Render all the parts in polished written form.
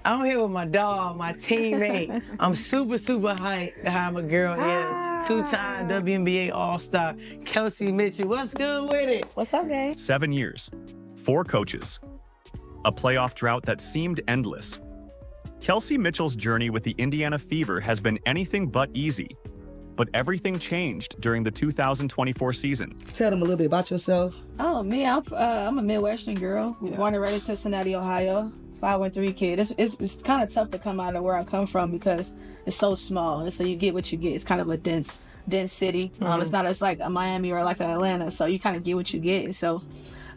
I'm here with my dog, my teammate. I'm super hyped to have a girl here. Two-time WNBA All-Star, Kelsey Mitchell. What's good with it? What's up, gang? 7 years, 4 coaches, a playoff drought that seemed endless. Kelsey Mitchell's journey with the Indiana Fever has been anything but easy, but everything changed during the 2024 season. Tell them a little bit about yourself. Oh, me, I'm a Midwestern girl, born and raised in Cincinnati, Ohio. 513 kid. It's kind of tough to come out of where I come from because it's so small, and so you get what you get. It's kind of a dense city. It's like a Miami or like Atlanta, so you kind of get what you get. And so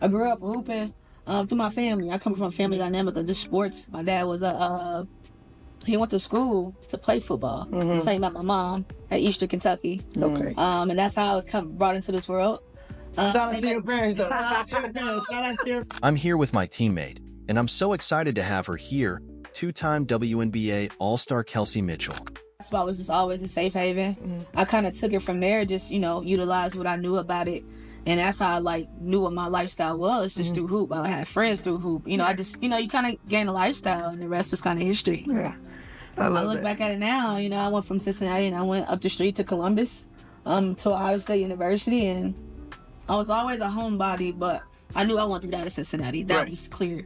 I grew up hooping through my family. I come from a family dynamic of just sports. My dad was he went to school to play football. So he met my mom at Eastern Kentucky. Okay. And that's how I was brought into this world. Shout out to your parents. I'm here with my teammate, and I'm so excited to have her here, two-time WNBA All-Star Kelsey Mitchell. Basketball was just always a safe haven. I kind of took it from there, just, utilized what I knew about it. And that's how I knew what my lifestyle was, just through hoop. I had friends through hoop. I just, you kind of gain a lifestyle, and the rest was kind of history. Yeah. I look back at it now, I went from Cincinnati and I went up the street to Columbus, to Ohio State University, and I was always a homebody, but I knew I wanted to get out of Cincinnati. That was clear.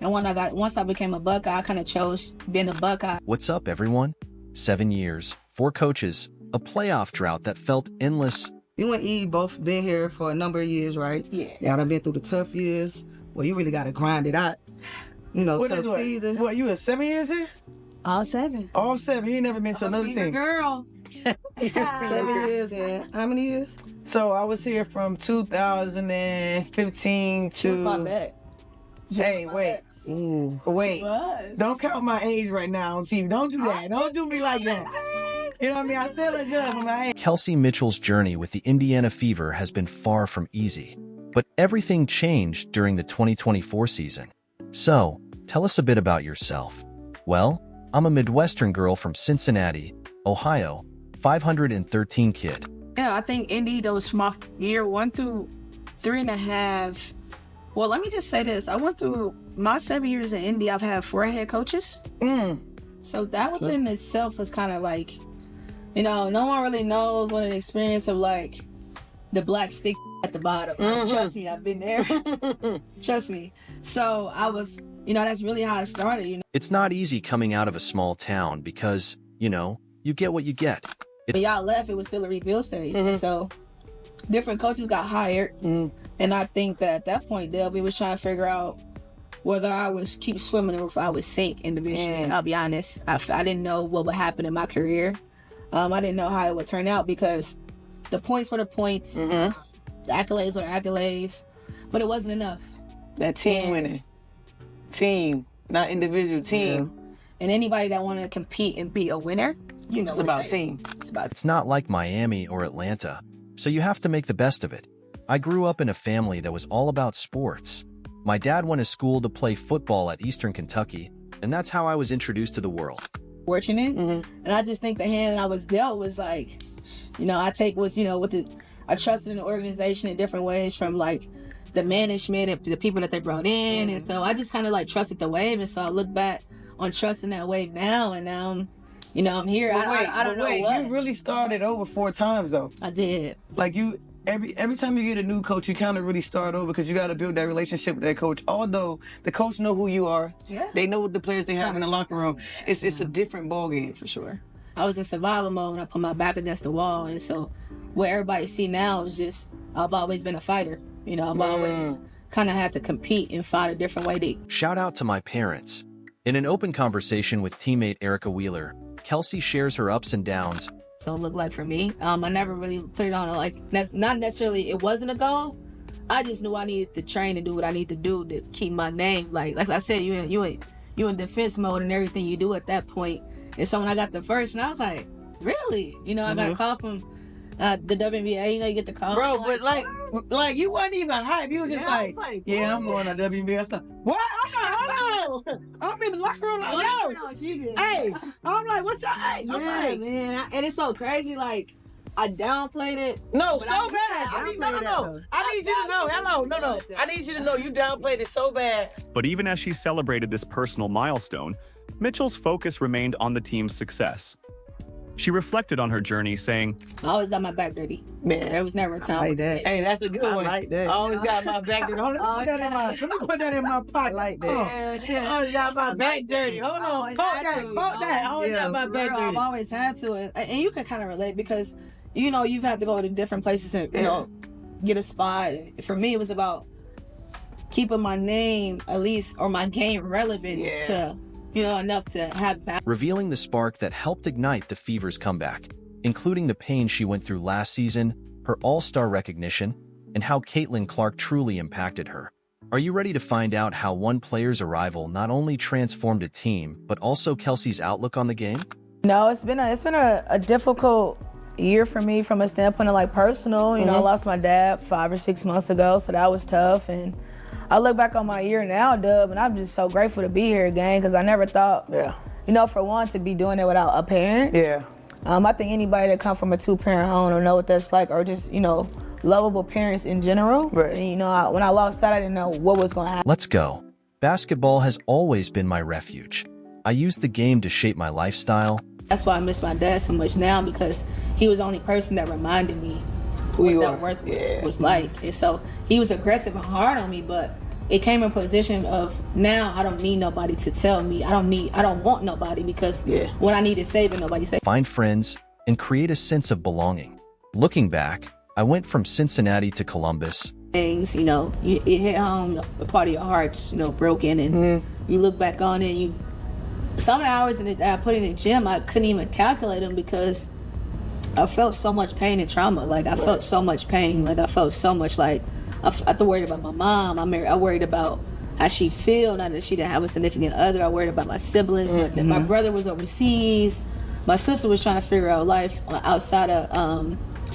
And once I became a Buckeye, I kind of chose being a Buckeye. What's up, everyone? 7 years, 4 coaches, a playoff drought that felt endless. You and E both been here for a number of years, right? Yeah. Y'all done been through the tough years. Well, you really got to grind it out. Tough season. What, you had 7 years here? All 7. All 7. You ain't never been to another team. Girl. 7 years, and how many years? So I was here from 2015 to... Just my bet. Hey, wait. Wait. Don't count my age right now on TV. Don't do that. Don't do me like that. You know what I mean? I still look good for my age. Kelsey Mitchell's journey with the Indiana Fever has been far from easy, but everything changed during the 2024 season. So, tell us a bit about yourself. Well, I'm a Midwestern girl from Cincinnati, Ohio, 513 kid. Yeah, I think Indy, that was my year 1 through 3.5. Well, let me just say this. I went through my 7 years in Indy. I've had 4 head coaches. So that within itself was kind of like, no one really knows what an experience of the black stick at the bottom. Trust me, I've been there. Trust me. So I was, that's really how I started, It's not easy coming out of a small town because, you get what you get. When y'all left, it was still a rebuild stage. So different coaches got hired. And I think that at that point, Delby was trying to figure out whether I was keep swimming or if I would sink individually. I'll be honest. I didn't know what would happen in my career. I didn't know how it would turn out because the points were the points. The accolades were the accolades. But it wasn't enough. That team winning. Team, not individual, team. And anybody that wanted to compete and be a winner, it's about team. It's not like Miami or Atlanta, so you have to make the best of it. I grew up in a family that was all about sports. My dad went to school to play football at Eastern Kentucky, and that's how I was introduced to the world. Fortunate. And I just think the hand I was dealt was I take what's, I trusted in the organization in different ways from the management and the people that they brought in. And so I just kind of trusted the wave. And so I look back on trusting that wave now. And now, I'm here. I don't know what. You really started over 4 times though. I did. Every time you get a new coach, you kind of really start over because you got to build that relationship with that coach. Although the coach know who you are, they know what the players they have in the locker room. It's a different ball game for sure. I was in survival mode when I put my back against the wall, and so what everybody see now is just I've always been a fighter. I've always kind of had to compete and find a different way. Shout out to my parents. In an open conversation with teammate Erica Wheeler, Kelsey shares her ups and downs. So it looked like for me, I never really put it on not necessarily it wasn't a goal. I just knew I needed to train and do what I need to do to keep my name. Like I said, you in defense mode and everything you do at that point. And so when I got the first, and I was like, really? I got a call from the WNBA. You get the call. Bro, but you wasn't even hype. You was just I'm going to WNBA. I was like, what? Hold on. I'm in the locker room hey. I'm like, what's your age? Man. And it's so crazy. I downplayed it. No, so bad. I need you to know. I need you to know you downplayed it so bad. But even as she celebrated this personal milestone, Mitchell's focus remained on the team's success. She reflected on her journey, saying, I always got my back dirty. Man, There was never a time. I like that. hey, that's a good I one. like that. I always got my back dirty. Hold on, let me put that in my pocket. I like that. I always got my back dirty. Hold on, always poke had that, to. poke that. I always Yeah. got my back Girl, I've dirty. always had to, and you can kind of relate because you've had to go to different places and get a spot. For me, it was about keeping my name at least or my game relevant to enough to have back. revealing the spark that helped ignite the Fever's comeback, including the pain she went through last season, her all-star recognition, and how Caitlin Clark truly impacted her. Are you ready to find out how one player's arrival not only transformed a team, but also Kelsey's outlook on the game? No, it's been a difficult year for me from a standpoint of like personal. I lost my dad 5 or 6 months ago, so that was tough. And I look back on my year now, Dub, and I'm just so grateful to be here again because I never thought, for one, to be doing it without a parent. Yeah. I think anybody that come from a 2-parent home don't know what that's like, or just lovable parents in general. Right. And when I lost that, I didn't know what was going to happen. Let's go. Basketball has always been my refuge. I used the game to shape my lifestyle. That's why I miss my dad so much now because he was the only person that reminded me Who what you that are. worth was like. And so he was aggressive and hard on me, but it came in a position of now I don't need nobody to tell me. I don't want nobody because when I needed saving, nobody saved. Find friends, and create a sense of belonging. Looking back, I went from Cincinnati to Columbus. Things, it hit home, a part of your heart's, broken, and you look back on it, some of the hours that I put in the gym, I couldn't even calculate them because I felt so much pain and trauma. Like, I felt so much pain. Like, I felt so much like, I worried about my mom. I worried about how she feel now that she didn't have a significant other. I worried about my siblings. My brother was overseas. My sister was trying to figure out life outside of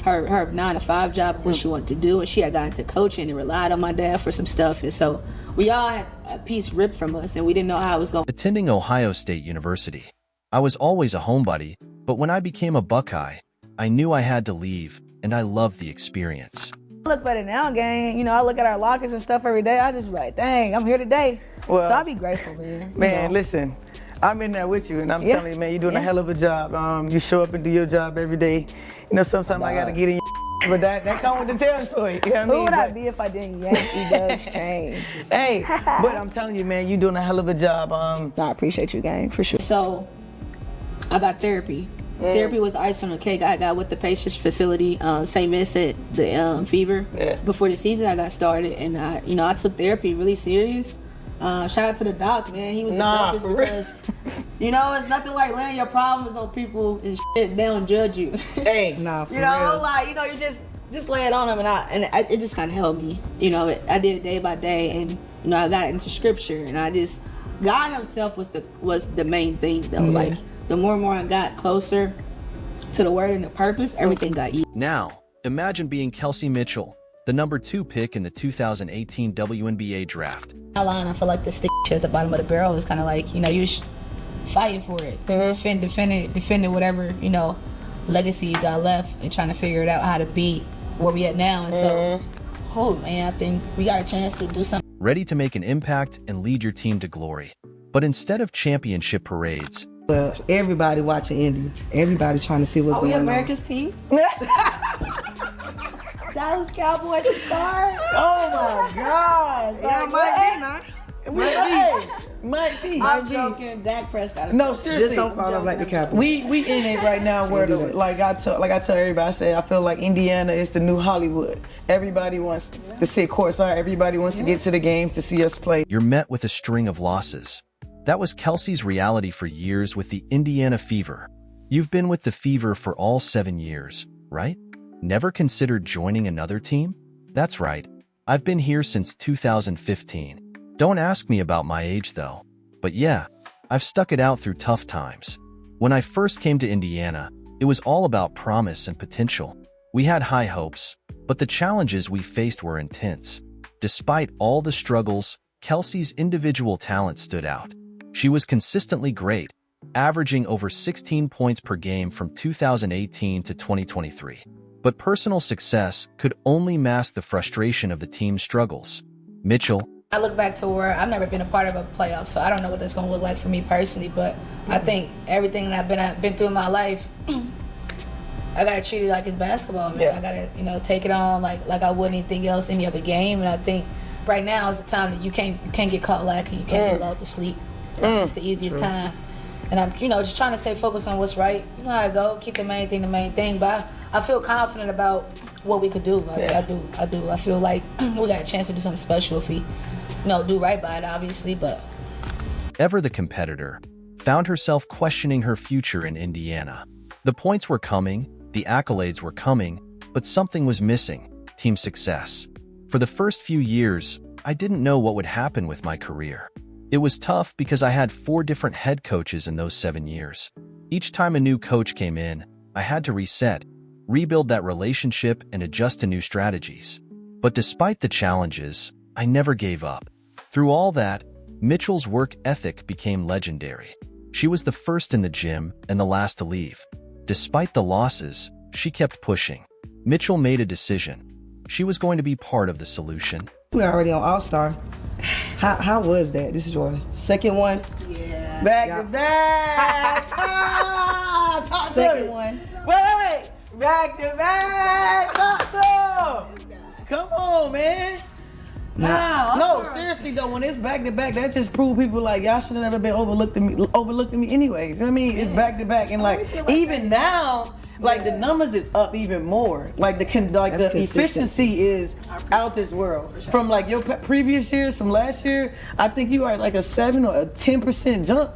her 9-to-5 job, what she wanted to do. And she had got into coaching and relied on my dad for some stuff. And so we all had a piece ripped from us, and we didn't know how it was going. Attending Ohio State University, I was always a homebody, but when I became a Buckeye, I knew I had to leave, and I loved the experience. I look better now, gang. I look at our lockers and stuff every day. I just be like, dang, I'm here today. Well, so I'll be grateful, man. Man, listen, I'm in there with you, and I'm telling you, man, you're doing a hell of a job. You show up and do your job every day. Sometimes I gotta get in your but that comes with the territory. You know what I mean? Who would I be if I didn't yank Dub's chain? Hey, but I'm telling you, man, you're doing a hell of a job. I appreciate you, gang, for sure. So I got therapy. Therapy was icing on the cake. I got with the Pacers facility, St. Vincent, the Fever. Before the season I got started, and I took therapy really serious. Shout out to the doc, man. He was the dopest because, it's nothing like laying your problems on people and shit. They don't judge you. Hey, For real. You just lay it on them, and it just kind of helped me. I did it day by day, and I got into scripture, and God Himself was the main thing though. Like the more and more I got closer to the word and the purpose, everything got easier. Now, imagine being Kelsey Mitchell, the number 2 pick in the 2018 WNBA draft. I feel like the stick shit at the bottom of the barrel is kind of like, you're fighting for it. Defending whatever, legacy you got left and trying to figure it out how to be where we at now. And so, I think we got a chance to do something. Ready to make an impact and lead your team to glory. But instead of championship parades, Well, everybody watching Indy. Everybody trying to see what's going on. America's team? Dallas Cowboys, I'm sorry. oh my God. Yeah, might be now. Might be. I'm joking. Dak Prescott. No, seriously. Just don't fall off like the Cowboys. We in it right now where Don't do that. like I tell everybody, I say I feel like Indiana is the new Hollywood. Everybody wants to sit courtside. Everybody wants to get to the games to see us play. you're met with a string of losses. That was Kelsey's reality for years with the Indiana Fever. You've been with the Fever for all 7 years, right? Never considered joining another team? That's right. I've been here since 2015. Don't ask me about my age though. But yeah, I've stuck it out through tough times. When I first came to Indiana, it was all about promise and potential. We had high hopes, but the challenges we faced were intense. Despite all the struggles, Kelsey's individual talent stood out. She was consistently great, averaging over 16 points per game from 2018 to 2023. But personal success could only mask the frustration of the team's struggles. Mitchell, I look back to where I've never been a part of a playoff, so I don't know what that's gonna look like for me personally. But I think everything that I've been through in my life, I gotta treat it like it's basketball, man. I gotta, take it on like I would anything else, any other game. And I think right now is the time that you can't get caught lacking. You can't get lulled to sleep. It's the easiest time. And I'm, just trying to stay focused on what's right. You know how I go. Keep the main thing. But I feel confident about what we could do. I do. I feel like we got a chance to do something special if we, do right by it, obviously. But Ever the competitor, found herself questioning her future in Indiana. The points were coming, the accolades were coming, but something was missing: team success. For the first few years, I didn't know what would happen with my career. It was tough because I had 4 different head coaches in those 7 years. Each time a new coach came in, I had to reset, rebuild that relationship, and adjust to new strategies. But despite the challenges, I never gave up. Through all that, Mitchell's work ethic became legendary. She was the first in the gym and the last to leave. Despite the losses, she kept pushing. Mitchell made a decision. She was going to be part of the solution. We're already on All-Star. How was that? This is your second one? yeah, Back to back. Talk second to one. Wait. Back to back. Talk to Come on, man. No, seriously though, when it's back to back, that just prove people like y'all should have never been overlooked at me anyways. You know what I mean? It's back to back, and like even now, like the numbers is up even more. Like the efficiency is out this world. From like your previous years, from last year, I think you are like a 7 or a 10% jump.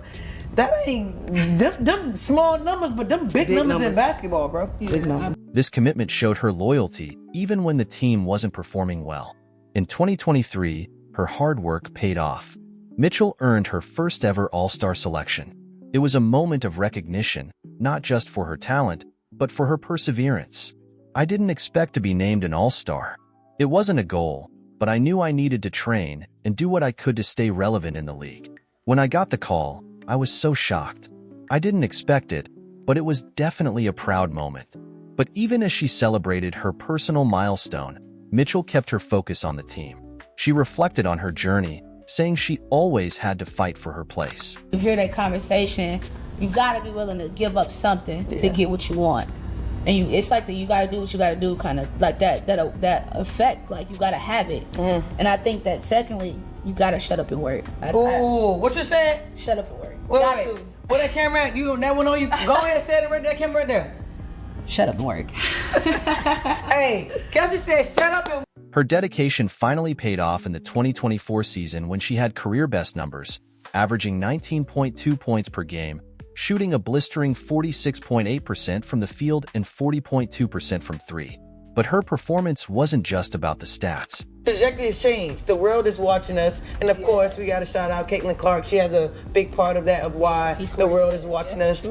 That ain't them small numbers, but them big numbers in basketball, bro. Big numbers. This commitment showed her loyalty even when the team wasn't performing well. In 2023, her hard work paid off. Mitchell earned her first ever All-Star selection. It was a moment of recognition, not just for her talent, but for her perseverance. I didn't expect to be named an All-Star. It wasn't a goal, but I knew I needed to train and do what I could to stay relevant in the league. When I got the call, I was so shocked. I didn't expect it, but it was definitely a proud moment. But even as she celebrated her personal milestone, Mitchell kept her focus on the team. She reflected on her journey, saying she always had to fight for her place. You hear that conversation, you gotta be willing to give up something to get what you want. And it's like you gotta do what you gotta do, kind of like that effect, like you gotta have it. And I think that secondly, you gotta shut up and work. What you said? Shut up and work. Wait. Where that camera at? You that one on you? Go ahead, say it right there, camera right there. Shut up and work. Hey, Kelsey said shut up and Her dedication finally paid off in the 2024 season when she had career best numbers, averaging 19.2 points per game, shooting a blistering 46.8% from the field and 40.2% from 3. But her performance wasn't just about the stats. The trajectory has changed. The world is watching us, and of course, we got to shout out Caitlin Clark. She has a big part of that, of why the world is watching us.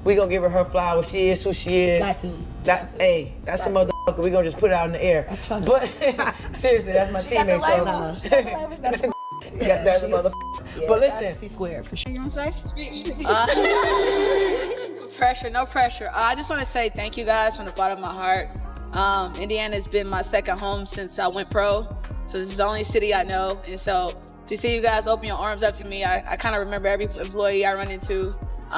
We gonna give her her flowers. She is who she is. Hey, that's a motherfucker. We gonna just put it out in the air. That's fine. But seriously, that's my teammate. So that's a motherfucker. But listen, C squared for sure. You want to say? Pressure, no pressure. I just want to say thank you guys from the bottom of my heart. Indiana has been my second home since I went pro. So this is the only city I know. And so to see you guys open your arms up to me, I kind of remember every employee I run into.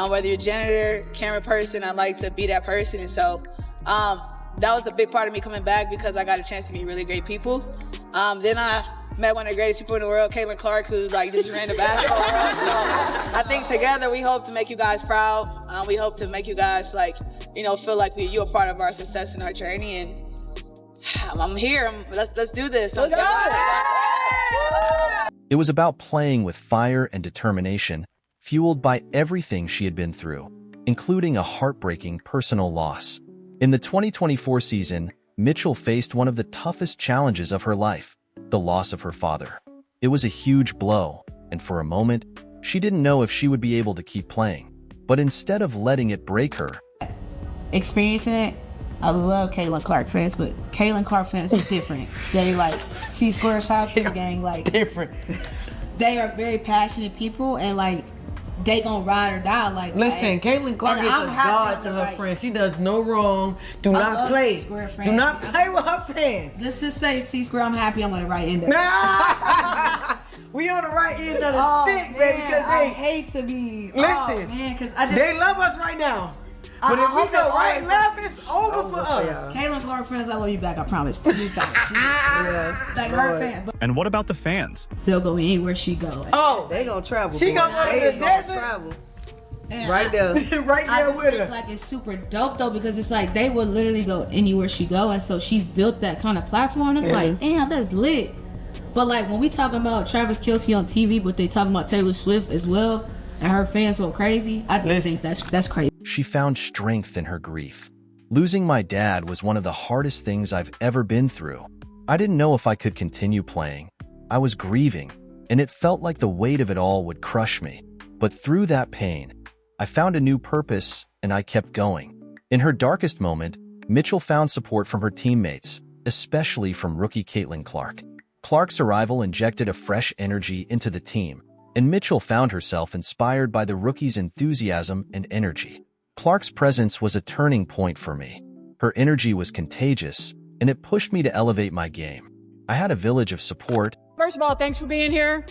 Whether you're a janitor, camera person, I like to be that person. And so that was a big part of me coming back because I got a chance to meet really great people. Then I met one of the greatest people in the world, Caitlin Clark, who just ran the basketball world. So I think together we hope to make you guys proud. We hope to make you guys feel like you're a part of our success and our journey. And I'm here. Let's do this. It was about playing with fire and determination, fueled by everything she had been through, including a heartbreaking personal loss. In the 2024 season, Mitchell faced one of the toughest challenges of her life, the loss of her father. It was a huge blow, and for a moment, she didn't know if she would be able to keep playing. But instead of letting it break her, experiencing it, I love Caitlin Clark fans, but Caitlin Clark fans are different. They C square, shout out to the gang, different. They are very passionate people, and they gonna ride or die. Listen, Caitlin Clark is a god to her friends. She does no wrong. Do not play. Do not play with her fans. Let's just say C square. I'm happy. I'm gonna write in there. We on the right end of the stick, baby, because I they hate to be. listen. Man, because I just they love us right now. But if we go right left, it's over for us. Caitlin Clark fans, I love you back. I promise. Please don't. Yeah, Like her fan, but And what about the fans? they'll go anywhere she go. Oh, They gonna travel. She boy. gonna go to They the gonna desert? travel. And Right there. right I there just with think her. like it's super dope though because it's like they would literally go anywhere she go, and so she's built that kind of platform. I'm like, damn, that's lit. But like when we talking about Travis Kelsey on TV, but they talking about Taylor Swift as well, and her fans go crazy. I just think that's crazy. She found strength in her grief. Losing my dad was one of the hardest things I've ever been through. I didn't know if I could continue playing. I was grieving, and it felt like the weight of it all would crush me. But through that pain, I found a new purpose, and I kept going. In her darkest moment, Mitchell found support from her teammates, especially from rookie Caitlin Clark. Clark's arrival injected a fresh energy into the team, and Mitchell found herself inspired by the rookie's enthusiasm and energy. Clark's presence was a turning point for me. Her energy was contagious, and it pushed me to elevate my game. I had a village of support. First of all, thanks for being here.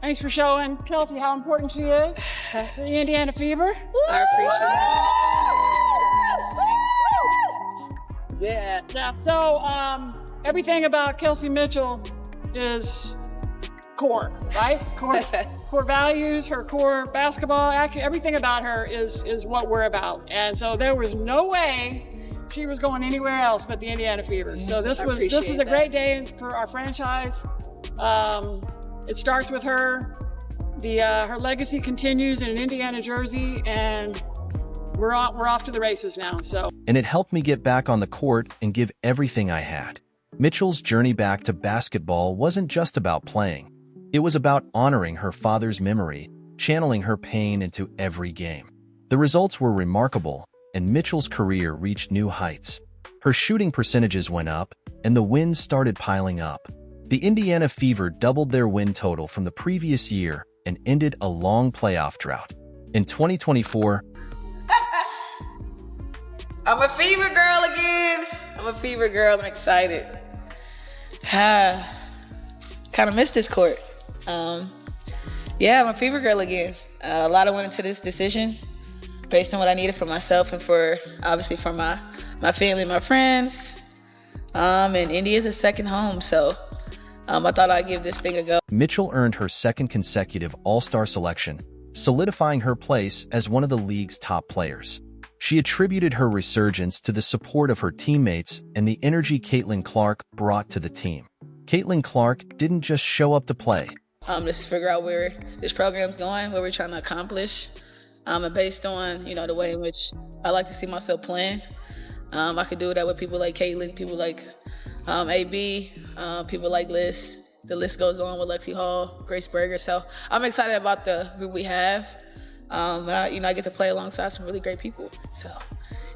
Thanks for showing Kelsey how important she is. The Indiana Fever. I appreciate it. Yeah. So everything about Kelsey Mitchell is core, right? Core values, her core basketball, everything about her is what we're about. And so there was no way she was going anywhere else but the Indiana Fever. So this is a great day for our franchise. It starts with her. Her legacy continues in an Indiana jersey, and we're off to the races now. So. And it helped me get back on the court and give everything I had. Mitchell's journey back to basketball wasn't just about playing. It was about honoring her father's memory, channeling her pain into every game. The results were remarkable, and Mitchell's career reached new heights. Her shooting percentages went up, and the wins started piling up. The Indiana Fever doubled their win total from the previous year and ended a long playoff drought. In 2024, I'm a Fever girl again. I'm a Fever girl. I'm excited. Kind of missed this court. Yeah, I'm a Fever girl again. A lot of went into this decision based on what I needed for myself and for obviously for my family, my friends. And Indy is a second home, so I thought I'd give this thing a go. Mitchell earned her second consecutive All-Star selection, solidifying her place as one of the league's top players. She attributed her resurgence to the support of her teammates and the energy Caitlin Clark brought to the team. Caitlin Clark didn't just show up to play. Just figure out where this program's going, what we're trying to accomplish. And based on, the way in which I like to see myself playing. I could do that with people like Caitlin, people like AB, people like Liz. The list goes on with Lexi Hall, Grace Berger. So I'm excited about the group we have. And I get to play alongside some really great people. So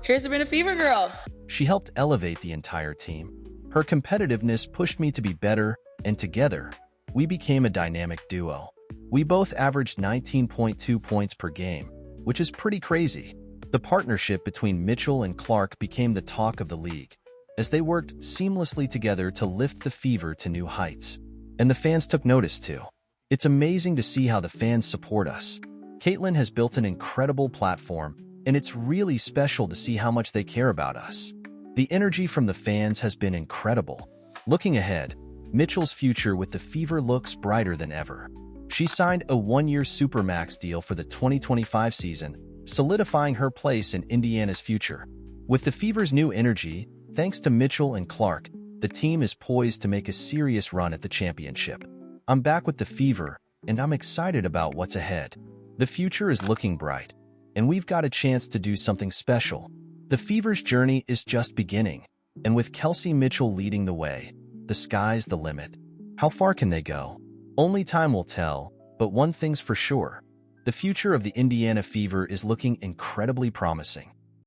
here's to being a Fever girl. She helped elevate the entire team. Her competitiveness pushed me to be better, and together, we became a dynamic duo. We both averaged 19.2 points per game, which is pretty crazy. The partnership between Mitchell and Clark became the talk of the league, as they worked seamlessly together to lift the Fever to new heights. And the fans took notice too. It's amazing to see how the fans support us. Caitlin has built an incredible platform, and it's really special to see how much they care about us. The energy from the fans has been incredible. Looking ahead, Mitchell's future with the Fever looks brighter than ever. She signed a one-year Supermax deal for the 2025 season, solidifying her place in Indiana's future. With the Fever's new energy, thanks to Mitchell and Clark, the team is poised to make a serious run at the championship. I'm back with the Fever, and I'm excited about what's ahead. The future is looking bright, and we've got a chance to do something special. The Fever's journey is just beginning, and with Kelsey Mitchell leading the way, the sky's the limit. How far can they go? Only time will tell, but one thing's for sure. The future of the Indiana Fever is looking incredibly promising.